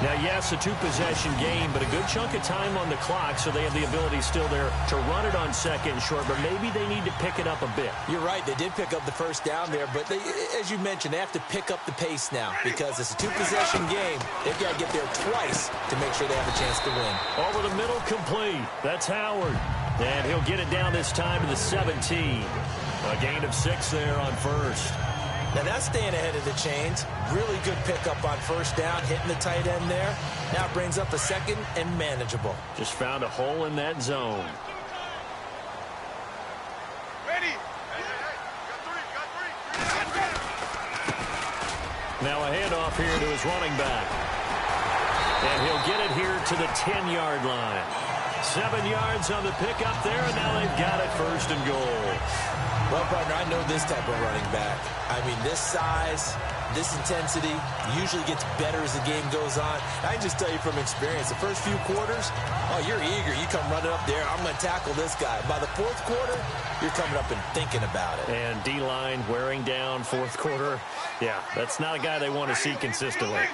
Now, yes, a two-possession game, but a good chunk of time on the clock, so they have the ability still there to run it on second and short, but maybe they need to pick it up a bit. You're right. They did pick up the first down there, but they, as you mentioned, they have to pick up the pace now because it's a two-possession game. They've got to get there twice to make sure they have a chance to win. Over the middle, complete. That's Howard. And he'll get it down this time to the 17. A gain of 6 there on first. Now that's staying ahead of the chains. Really good pickup on first down, hitting the tight end there. Now it brings up a second and manageable. Just found a hole in that zone. Ready. Now a handoff here to his running back. And he'll get it here to the 10-yard line. 7 yards on the pickup there, and now they've got it first and goal. Well, partner, I know this type of running back. I mean, this size, this intensity usually gets better as the game goes on. I can just tell you from experience, the first few quarters, oh, you're eager. You come running up there, I'm going to tackle this guy. By the fourth quarter, you're coming up and thinking about it. And D-line wearing down fourth quarter. Yeah, that's not a guy they want to see consistently.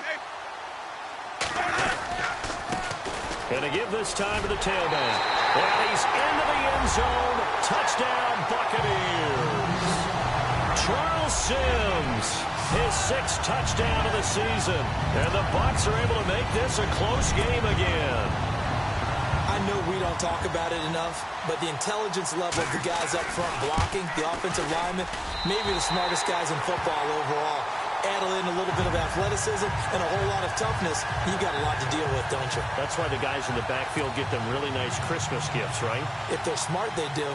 Going to give this time to the tailback. And he's into the end zone. Touchdown, Buccaneers. Charles Sims, his 6th touchdown of the season. And the Bucs are able to make this a close game again. I know we don't talk about it enough, but the intelligence level of the guys up front blocking, the offensive linemen, maybe the smartest guys in football overall. Add in a little bit of athleticism and a whole lot of toughness, you got a lot to deal with, don't you? That's why the guys in the backfield get them really nice Christmas gifts, right? If they're smart, they do.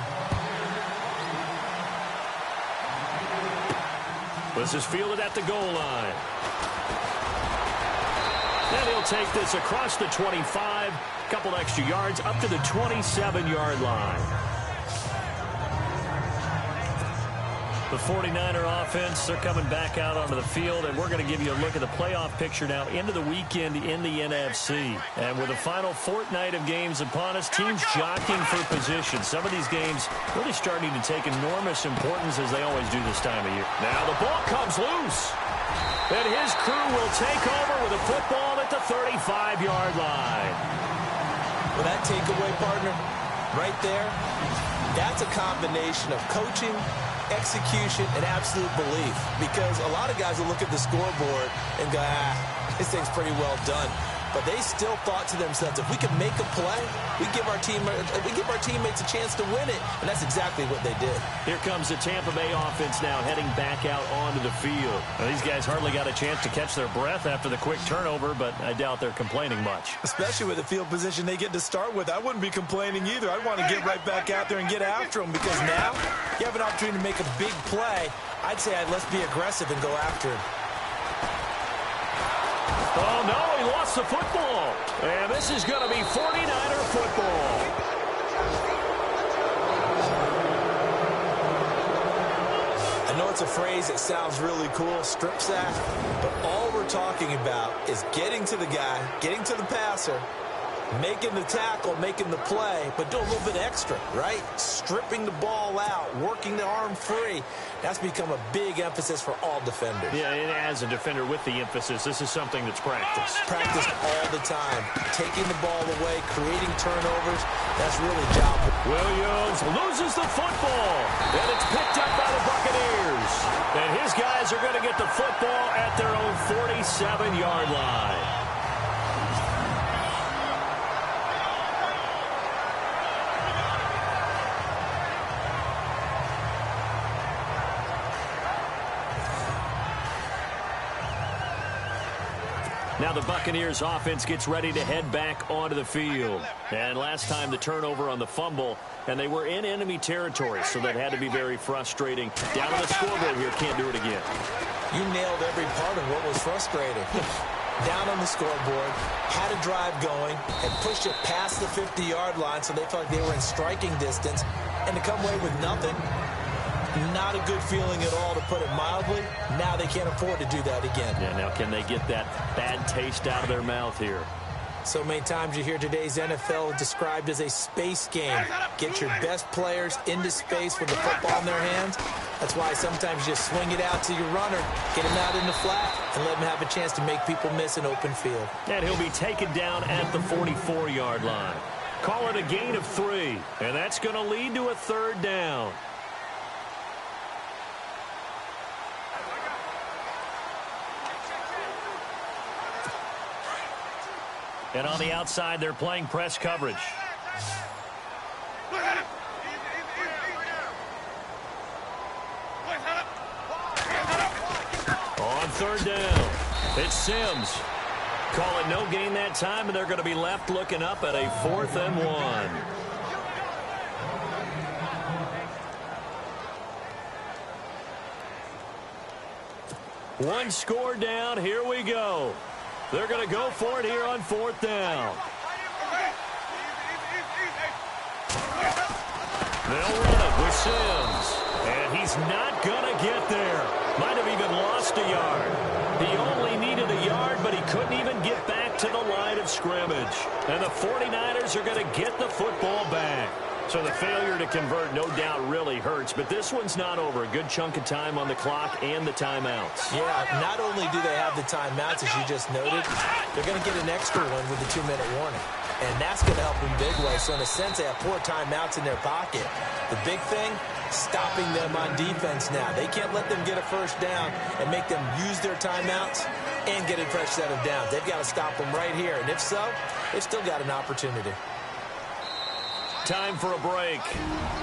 This is fielded at the goal line. And he'll take this across the 25, couple extra yards, up to the 27-yard line. The 49er offense, they're coming back out onto the field, and we're going to give you a look at the playoff picture now into the weekend in the NFC. And with the final fortnight of games upon us, teams jockeying for position. Some of these games really starting to take enormous importance as they always do this time of year. Now the ball comes loose. And his crew will take over with a football at the 35-yard line. Well, that takeaway, partner, right there, that's a combination of coaching, execution, and absolute belief. Because a lot of guys will look at the scoreboard and go, this thing's pretty well done. But they still thought to themselves, if we can make a play, we give our teammates a chance to win it. And that's exactly what they did. Here comes the Tampa Bay offense now heading back out onto the field. Now, these guys hardly got a chance to catch their breath after the quick turnover, but I doubt they're complaining much. Especially with the field position they get to start with. I wouldn't be complaining either. I'd want to get right back out there and get after them, because now you have an opportunity to make a big play. I'd say let's be aggressive and go after him. Oh, no, he lost the football. And this is going to be 49er football. I know it's a phrase that sounds really cool, strip sack, but all we're talking about is getting to the guy, getting to the passer, Making the tackle, making the play, but do a little bit extra, right? Stripping the ball out, working the arm free. That's become a big emphasis for all defenders. Yeah, and as a defender with the emphasis, this is something that's practiced. Practiced all the time. Taking the ball away, creating turnovers, that's really job. Williams loses the football, and it's picked up by the Buccaneers. And his guys are going to get the football at their own 47-yard line. Now the Buccaneers offense gets ready to head back onto the field. And last time the turnover on the fumble, and they were in enemy territory, so that had to be very frustrating. Down on the scoreboard here, can't do it again. You nailed every part of what was frustrating. Down on the scoreboard, had a drive going, and pushed it past the 50-yard line so they felt like they were in striking distance, and to come away with nothing, not a good feeling at all, to put it mildly. Now they can't afford to do that again. Yeah, now can they get that bad taste out of their mouth here? So many times you hear today's NFL described as a space game. Get your best players into space with the football in their hands. That's why sometimes you just swing it out to your runner, get him out in the flat, and let him have a chance to make people miss an open field. And he'll be taken down at the 44-yard line. Call it a gain of 3, and that's going to lead to a 3rd down. And on the outside, they're playing press coverage. On 3rd down, it's Sims. Call it no gain that time, and they're going to be left looking up at a 4th and 1. One score down. Here we go. They're going to go for it here on 4th down. They'll run it with Sims. And he's not going to get there. Might have even lost a yard. He only needed a yard, but he couldn't even get back to the line of scrimmage. And the 49ers are going to get the football back. So the failure to convert no doubt really hurts, but this one's not over. A good chunk of time on the clock and the timeouts. Yeah, not only do they have the timeouts, as you just noted, they're going to get an extra one with the 2-minute warning. And that's going to help in big way. So in a sense, they have 4 timeouts in their pocket. The big thing, stopping them on defense now. They can't let them get a 1st down and make them use their timeouts and get a fresh set of downs. They've got to stop them right here. And if so, they've still got an opportunity. Time for a break.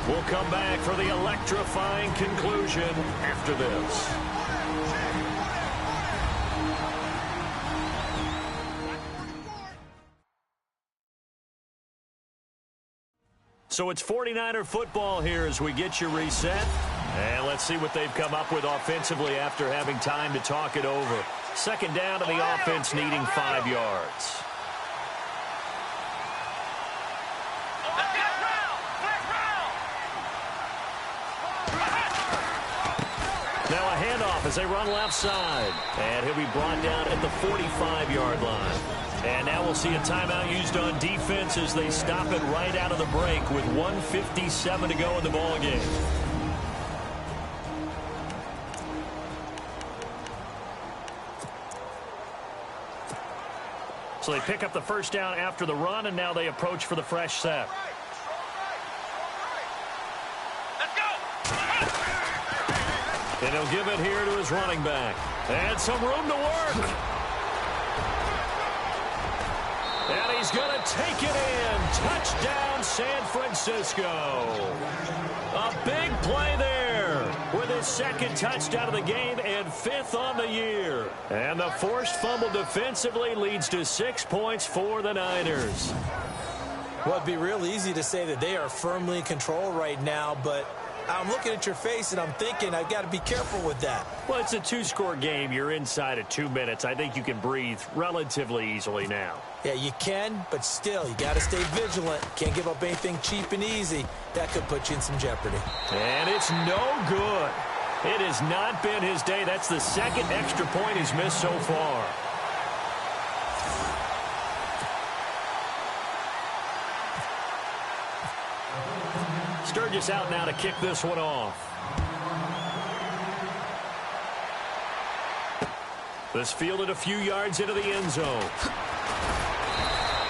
We'll come back for the electrifying conclusion after this. So it's 49er football here as we get you reset. And let's see what they've come up with offensively after having time to talk it over. 2nd down and the offense needing 5 yards. Now a handoff as they run left side. And he'll be brought down at the 45-yard line. And now we'll see a timeout used on defense as they stop it right out of the break with 1:57 to go in the ballgame. So they pick up the 1st down after the run, and now they approach for the fresh set. And he'll give it here to his running back. And some room to work. And he's going to take it in. Touchdown, San Francisco. A big play there with his 2nd touchdown of the game and 5th on the year. And the forced fumble defensively leads to 6 points for the Niners. Well, it'd be real easy to say that they are firmly in control right now, but I'm looking at your face and I'm thinking I've got to be careful with that. Well, it's a 2-score game. You're inside of 2 minutes. I think you can breathe relatively easily now. Yeah, you can, but still, you got to stay vigilant. Can't give up anything cheap and easy. That could put you in some jeopardy. And it's no good. It has not been his day. That's the 2nd extra point he's missed so far. Burgess out now to kick this one off. This fielded a few yards into the end zone.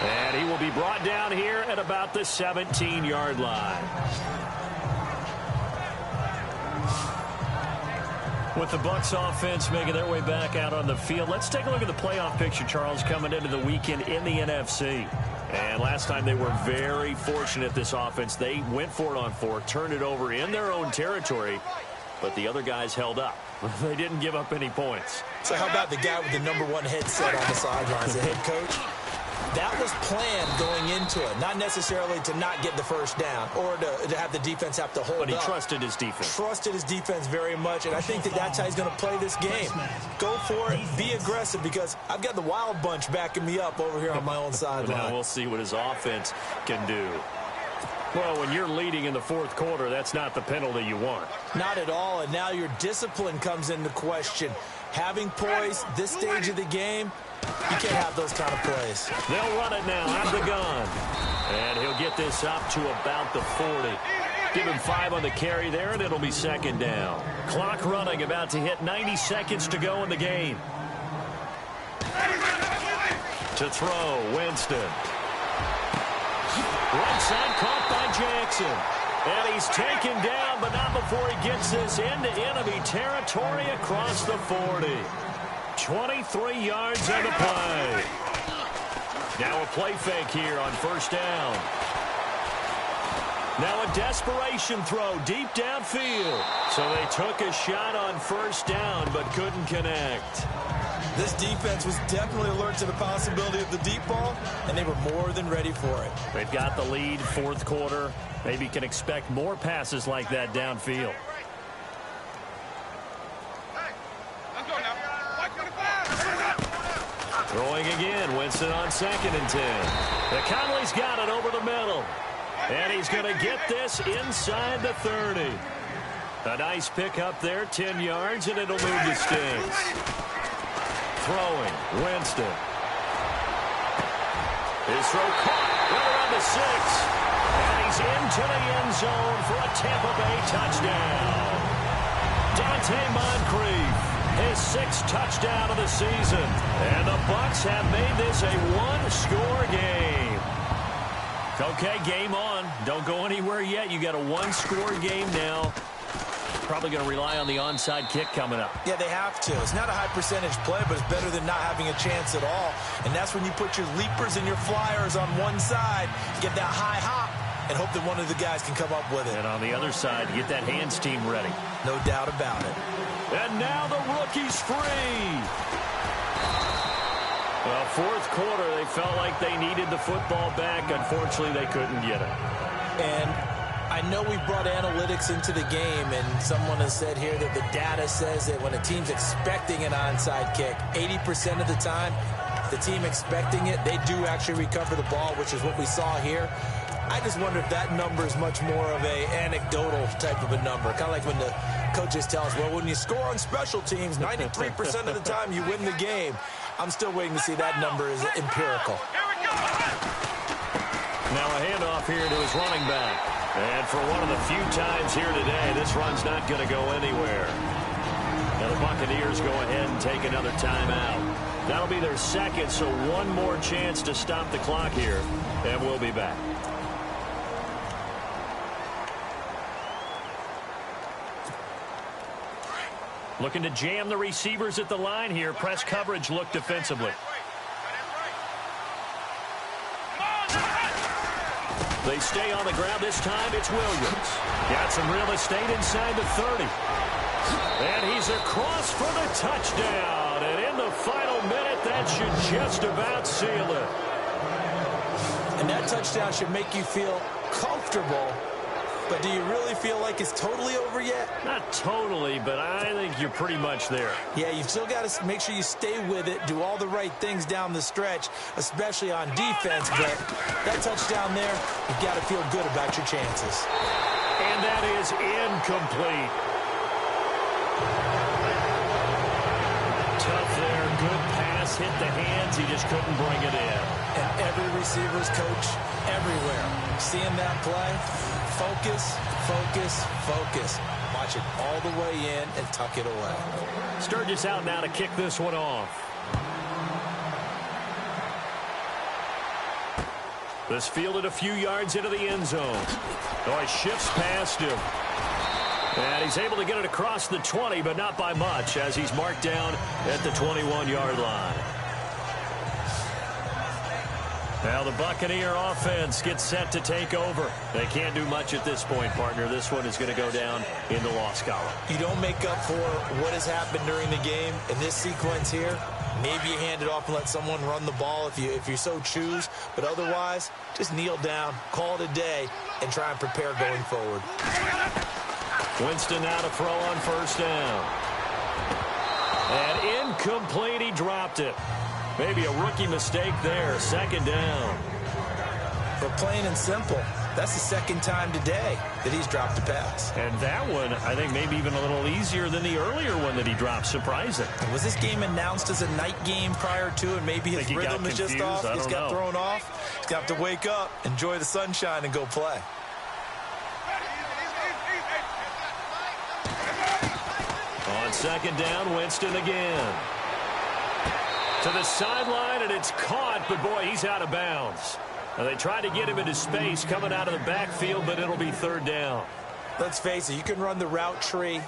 And he will be brought down here at about the 17-yard line. With the Bucs offense making their way back out on the field, let's take a look at the playoff picture, Charles, coming into the weekend in the NFC. And last time they were very fortunate, this offense. They went for it on 4, turned it over in their own territory, but the other guys held up. They didn't give up any points. So how about the guy with the #1 headset on the sidelines, the head coach? That was planned going into it, not necessarily to not get the first down or to have the defense have to hold up. But he trusted his defense. Trusted his defense very much, and I think that's how he's going to play this game. Go for it, be aggressive, because I've got the wild bunch backing me up over here on my own sideline. Now we'll see what his offense can do. Well, when you're leading in the fourth quarter, that's not the penalty you want. Not at all, and now your discipline comes into question. Having poise this stage of the game, you can't have those kind of plays. They'll run it now out of the gun. And he'll get this up to about the 40. Give him 5 on the carry there, and it'll be second down. Clock running, about to hit 90 seconds to go in the game. To throw, Winston. Right side caught by Jackson. And he's taken down, but not before he gets this into enemy territory across the 40. 23 yards on the play. Now a play fake here on first down. Now a desperation throw deep downfield. So they took a shot on first down but couldn't connect. This defense was definitely alert to the possibility of the deep ball, and they were more than ready for it. They've got the lead, fourth quarter. Maybe can expect more passes like that downfield. Throwing again, Winston on 2nd and 10. The Conley's got it over the middle. And he's going to get this inside the 30. A nice pick up there, 10 yards, and it'll move the sticks. Throwing, Winston. His throw caught right around the 6. And he's into the end zone for a Tampa Bay touchdown. Dante Moncrief, his 6th touchdown of the season. And the Bucs have made this a one-score game. Okay, game on. Don't go anywhere yet. You got a one-score game now. Probably going to rely on the onside kick coming up. Yeah, they have to. It's not a high percentage play, but it's better than not having a chance at all. And that's when you put your leapers and your flyers on one side, get that high hop, and hope that one of the guys can come up with it. And on the other side, get that hands team ready. No doubt about it. And now the rookie's free. Well, fourth quarter, they felt like they needed the football back. Unfortunately, they couldn't get it. And I know we brought analytics into the game, and someone has said here that the data says that when a team's expecting an onside kick, 80% of the time, the team expecting it, they do actually recover the ball, which is what we saw here. I just wonder if that number is much more of a anecdotal type of a number. Kind of like when the coaches tell us, well, when you score on special teams, 93% of the time you win the game. I'm still waiting to see that number is empirical. Now a handoff here to his running back. And for one of the few times here today, this run's not going to go anywhere. Now the Buccaneers go ahead and take another timeout. That'll be their 2nd, so one more chance to stop the clock here, and we'll be back. Looking to jam the receivers at the line here. Press coverage look defensively. They stay on the ground. This time it's Williams. Got some real estate inside the 30. And he's across for the touchdown. And in the final minute, that should just about seal it. And that touchdown should make you feel comfortable. But do you really feel like it's totally over yet? Not totally, but I think you're pretty much there. Yeah, you've still got to make sure you stay with it, do all the right things down the stretch, especially on defense. But that touchdown there, you've got to feel good about your chances. And that is incomplete. Tough there. good pass hit the hands. He just couldn't bring it in. And every receiver's coach everywhere, seeing that play, focus, focus, focus. Watch it all the way in and tuck it away. Sturgis out now to kick this one off. This fielded a few yards into the end zone. Oh, he shifts past him. And he's able to get it across the 20, but not by much, as he's marked down at the 21-yard line. Now the Buccaneer offense gets set to take over. They can't do much at this point, partner. This one is going to go down in the loss column. You don't make up for what has happened during the game in this sequence here. Maybe you hand it off and let someone run the ball if you so choose. But otherwise, just kneel down, call it a day, and try and prepare going forward. Winston now to throw on first down. And incomplete, he dropped it. Maybe a rookie mistake there, second down. But plain and simple, that's the second time today that he's dropped a pass. And that one, I think, maybe even a little easier than the earlier one that he dropped. Surprising. Was this game announced as a night game prior to, and maybe his rhythm is just off? He's got thrown off. He's got to wake up, enjoy the sunshine, and go play. On second down, Winston again. To the sideline, and it's caught, but boy, he's out of bounds. Now, they tried to get him into space coming out of the backfield, but it'll be third down. Let's face it, you can run the route tree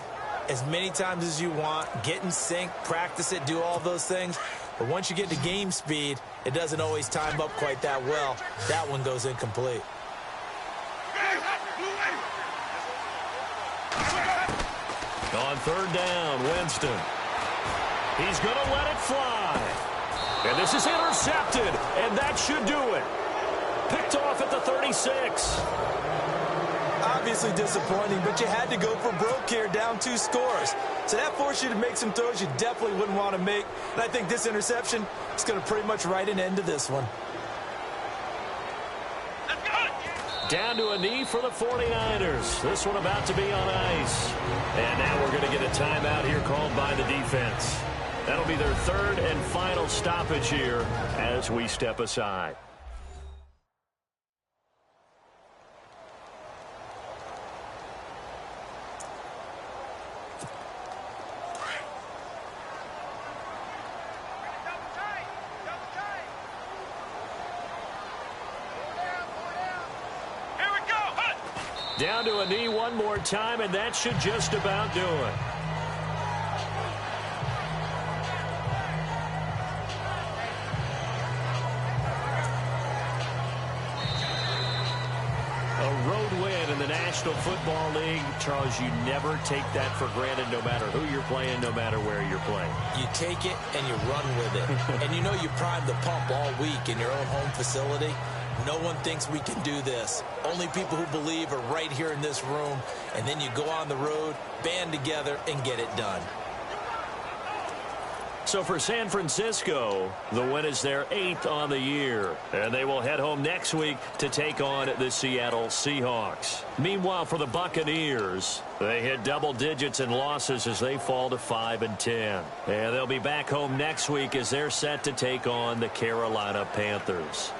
as many times as you want, get in sync, practice it, do all those things. But once you get to game speed, it doesn't always time up quite that well. That one goes incomplete. On third down, Winston. He's going to let it fly. And this is intercepted, and that should do it. Picked off at the 36. Obviously disappointing, but you had to go for broke here, down 2 scores. So that forced you to make some throws you definitely wouldn't want to make. And I think this interception is going to pretty much write an end to this one. Down to a knee for the 49ers. This one about to be on ice. And now we're going to get a timeout here called by the defense. That'll be their third and final stoppage here as we step aside. Down to a knee one more time, and that should just about do it. A road win in the National Football League. Charles, you never take that for granted no matter who you're playing, no matter where you're playing. You take it and you run with it. And you know you primed the pump all week in your own home facility. No one thinks we can do this. Only people who believe are right here in this room. And then you go on the road, band together, and get it done. So for San Francisco, the win is their 8th on the year. And they will head home next week to take on the Seattle Seahawks. Meanwhile, for the Buccaneers, they hit double digits in losses as they fall to 5-10. And they'll be back home next week as they're set to take on the Carolina Panthers.